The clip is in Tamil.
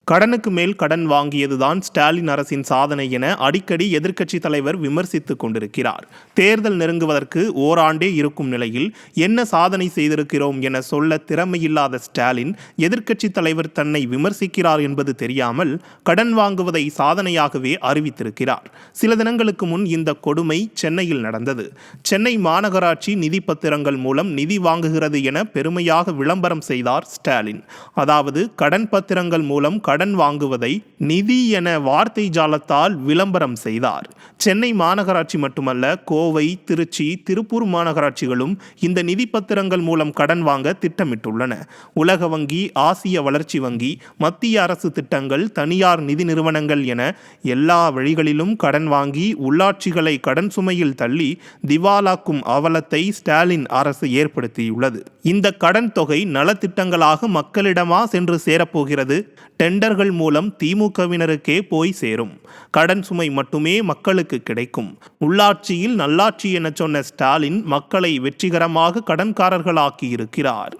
கடனுக்கு மேல் கடன் வாங்கியதுதான் ஸ்டாலின் அரசின் சாதனை என அடிக்கடி எதிர்க்கட்சி தலைவர் விமர்சித்துக் கொண்டிருக்கிறார். தேர்தல் நெருங்குவதற்கு ஓராண்டே இருக்கும் நிலையில் என்ன சாதனை செய்திருக்கிறோம் என சொல்ல திறமையில்லாத ஸ்டாலின் எதிர்க்கட்சி தலைவர் தன்னை விமர்சிக்கிறார் என்பது தெரியாமல் கடன் வாங்குவதை சாதனையாகவே அறிவித்திருக்கிறார். சில தினங்களுக்கு முன் இந்த கொடுமை சென்னையில் நடந்தது. சென்னை மாநகராட்சி நிதி பத்திரங்கள் மூலம் நிதி வாங்குகிறது என பெருமையாக விளம்பரம் செய்தார் ஸ்டாலின். அதாவது கடன் பத்திரங்கள் மூலம் கடன் வாங்குவதை நிதி என வார்த்தை ஜாலத்தால் விளம்பரம் செய்தார். சென்னை மாநகராட்சி மட்டுமல்ல, கோவை, திருச்சி, திருப்பூர் மாநகராட்சிகளும் இந்த நிதி பத்திரங்கள் மூலம் கடன் வாங்க திட்டமிட்டுள்ளன. உலக வங்கி, ஆசிய வளர்ச்சி வங்கி, மத்திய அரசு திட்டங்கள், தனியார் நிதி நிறுவனங்கள் என எல்லா வழிகளிலும் கடன் வாங்கி உள்ளாட்சிகளை கடன் சுமையில் தள்ளி திவாலாக்கும் அவலத்தை ஸ்டாலின் அரசு ஏற்படுத்தியுள்ளது. இந்த கடன் தொகை நலத்திட்டங்களாக மக்களிடமா சென்று சேரப்போகிறது? டெண்டர்கள் மூலம் திமுகவினருக்கே போய் சேரும். கடன் சுமை மட்டுமே மக்களுக்கு கிடைக்கும். உள்ளாட்சியில் நல்லாட்சி என சொன்ன ஸ்டாலின் மக்களை வெற்றிகரமாக கடன்காரர்களாக்கி இருக்கிறார்.